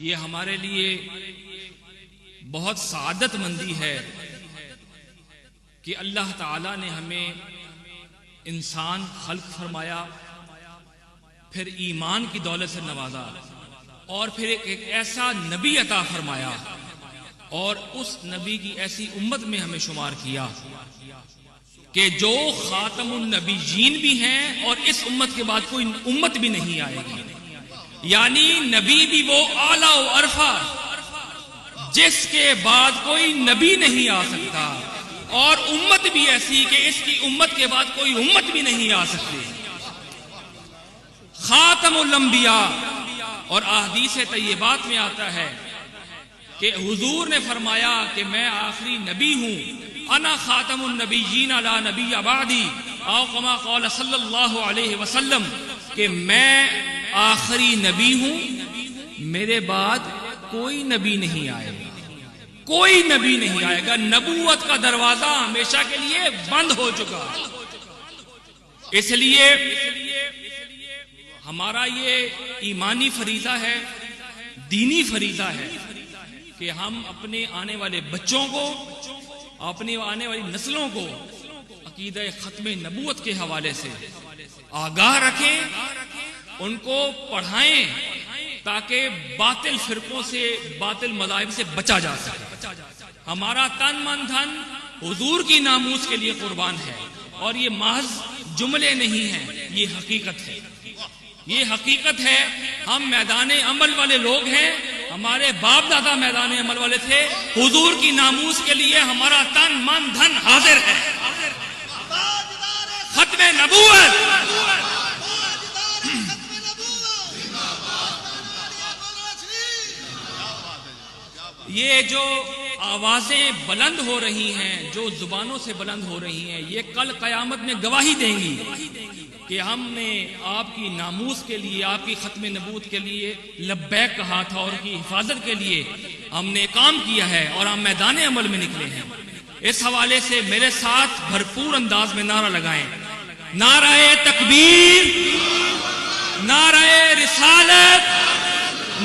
ये हमारे लिए बहुत सादत मंदी है कि अल्लाह ताला ने हमें इंसान खल्क फरमाया, फिर ईमान की दौलत से नवाजा और फिर एक ऐसा नबी अता फरमाया और उस नबी की ऐसी उम्मत में हमें शुमार किया कि जो खातमुन नबीयीन भी हैं और इस उम्मत के बाद कोई उम्मत भी नहीं आएगी। यानी नबी भी वो आला व अरफा जिसके बाद कोई नबी नहीं आ सकता, और उम्मत भी ऐसी कि इसकी उम्मत के बाद कोई उम्मत भी नहीं आ सकती। खातमुल अंबिया, और अहदीस तय्यबात में आता है कि हुजूर ने फरमाया कि मैं आखिरी नबी हूं, अना खातमुन नबिय्यीन ला नबी अबादी, औ कमा क़ाल सल्लल्लाहु अलैहि वसल्लम, कि मैं आखिरी नबी हूं, मेरे बाद कोई नबी नहीं आएगा, कोई नबी नहीं आएगा। नबूवत का दरवाजा हमेशा के लिए बंद हो चुका। इसलिए हमारा ये ईमानी फरीजा है, दीनी फरीजा है कि हम अपने आने वाले बच्चों को, अपनी आने वाली नस्लों को अकीदा खत्म नबूवत के हवाले से आगाह रखें, उनको पढ़ाएं ताकि बातिल फिरकों से, बातिल मज़ाहिब से बचा जा सके। हमारा तन मन धन हुजूर की नामूस के लिए कुर्बान है, और ये महज जुमले नहीं हैं, ये हकीकत है, ये हकीकत है। हम मैदान अमल वाले लोग हैं, हमारे बाप दादा मैदान अमल वाले थे। हुजूर की नामूस के लिए हमारा तन मन धन हाजिर है। खत्म नबूवत, ये जो आवाजें बुलंद हो रही हैं, जो जुबानों से बुलंद हो रही हैं, ये कल कयामत में गवाही देंगी कि हमने आपकी नामूस के लिए, आपकी खत्म नबूवत के लिए लब्बैक कहा था और की हिफाजत के लिए हमने काम किया है और हम मैदान अमल में निकले हैं। इस हवाले से मेरे साथ भरपूर अंदाज में नारा लगाएं, नाराए तकबीर, नाराए रिसालत,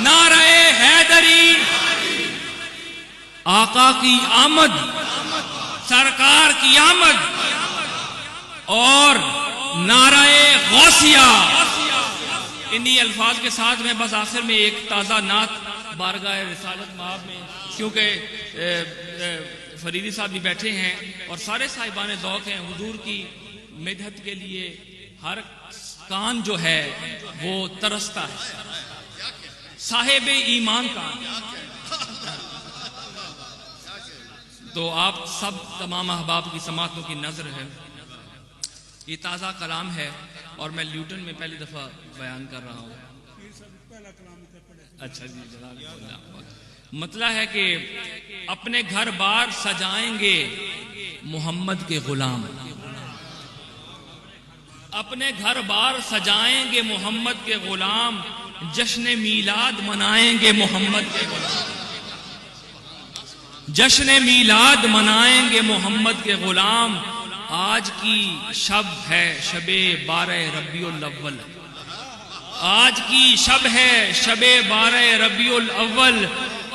नाराए हैदरी, आका की आमद, सरकार की आमद, और नाराए गौसिया। इन्हीं अल्फाज के साथ मैं बस आखिर में एक ताज़ा नात बारगाह रिसालत माब में, क्योंकि फरीदी साहब भी बैठे हैं और सारे साहिबान ज़ौक़ हैं, हुजूर की मिदहत के लिए हर कान जो है वो तरसता है, साहिब ईमान का। तो आप सब तमाम अहबाब की समातों की नजर है, ये ताज़ा कलाम है और मैं ल्यूटन में पहली दफ़ा बयान कर रहा हूँ। अच्छा जी जनाब, मतलब है कि अपने घर बार सजाएंगे मोहम्मद के गुलाम, अपने घर बार सजाएंगे मोहम्मद के गुलाम, जश्न मीलाद मनाएंगे मोहम्मद के गुलाम, जश्न मीलाद मनाएंगे मोहम्मद के गुलाम। आज की शब है शबे 12 रबीउल अव्वल, आज की शब है शबे 12 रबीउल अव्वल,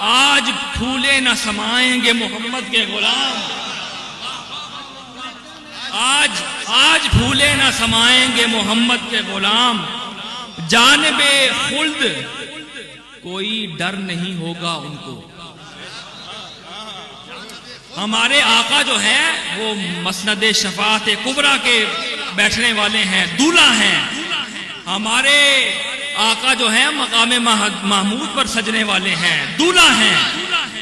आज फूले न समाएंगे मोहम्मद के गुलाम, आज फूले न समाएंगे मोहम्मद के गुलाम। जानबे खुल्द कोई डर नहीं होगा उनको। हमारे आका जो है वो मसनद शफाअत कुबरा के बैठने वाले हैं, दूल्हा हैं। हमारे आका जो है मकाम महमूद पर सजने वाले हैं, दूल्हा हैं,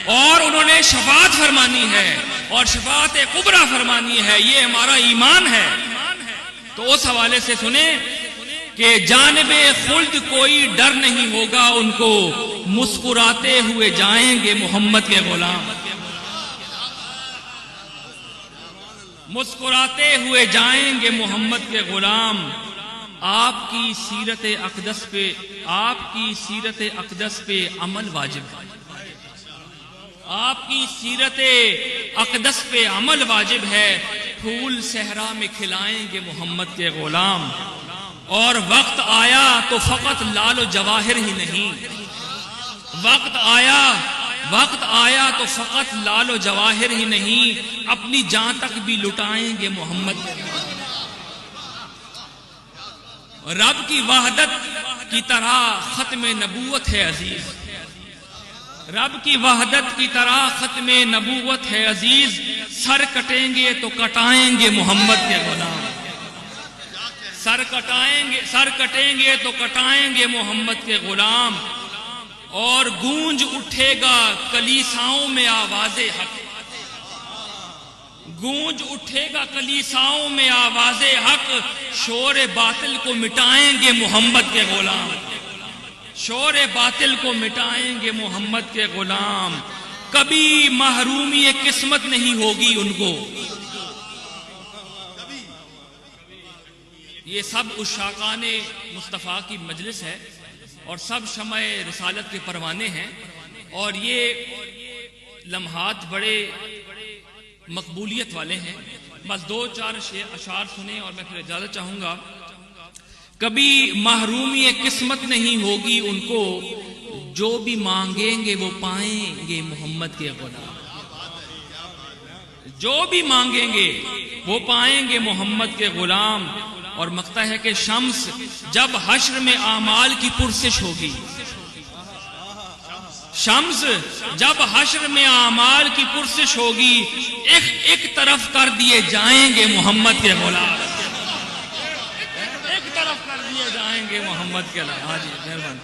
और उन्होंने शफाअत फरमानी है और शफाअत कुबरा फरमानी है, ये हमारा ईमान है। तो उस हवाले से सुने कि जानबे खुल्द कोई डर नहीं होगा उनको, मुस्कुराते हुए जाएंगे मोहम्मद के गुलाम, मुस्कुराते हुए जाएंगे मोहम्मद के गुलाम। आपकी सीरत अक़दस पे, आपकी सीरत अक़दस पे अमल वाजिब है, आपकी सीरत अक़दस पे अमल वाजिब है। फूल सहरा में खिलाएंगे मोहम्मद के गुलाम, और वक्त आया तो फकत लाल जवाहिर ही नहीं, वक्त आया तो फकत लालो जवाहिर ही नहीं, अपनी जान तक भी लुटाएंगे मोहम्मद के। रब की वहदत की तरह खत्म नबूवत है अजीज, रब की वहदत की तरह खत्म नबूवत है अजीज। सर कटेंगे तो कटाएंगे मोहम्मद के गुलाम, सर कटेंगे तो कटाएंगे मोहम्मद के गुलाम। और गूंज उठेगा कलीसाओं में आवाज़े हक, गूंज उठेगा कलीसाओं में आवाज़े हक। शोर बातिल को मिटाएंगे मोहम्मद के गुलाम, शोर बातिल को मिटाएंगे मोहम्मद के गुलाम। कभी महरूमी किस्मत नहीं होगी उनको। ये सब उशाकाने मुस्तफ़ा की मजलिस है और सब शमए रिसालत के परवाने हैं। और ये लम्हात बड़े मकबूलियत वाले हैं। बस 2-4 अशार सुने और मैं फिर इजाजत चाहूंगा। कभी महरूमी किस्मत नहीं होगी उनको, जो भी मांगेंगे वो पाएंगे मोहम्मद के गुलाम, जो भी मांगेंगे वो पाएंगे मोहम्मद के गुलाम। और मकता है कि शम्स जब हश्र में आमाल की पुरसिश होगी, शम्स जब हश्र में आमाल की पुरसिश होगी, एक तरफ कर दिए जाएंगे मोहम्मद के गुलाम, एक तरफ कर दिए जाएंगे मोहम्मद के गुलाम। हाँ जी, मेहरबानी।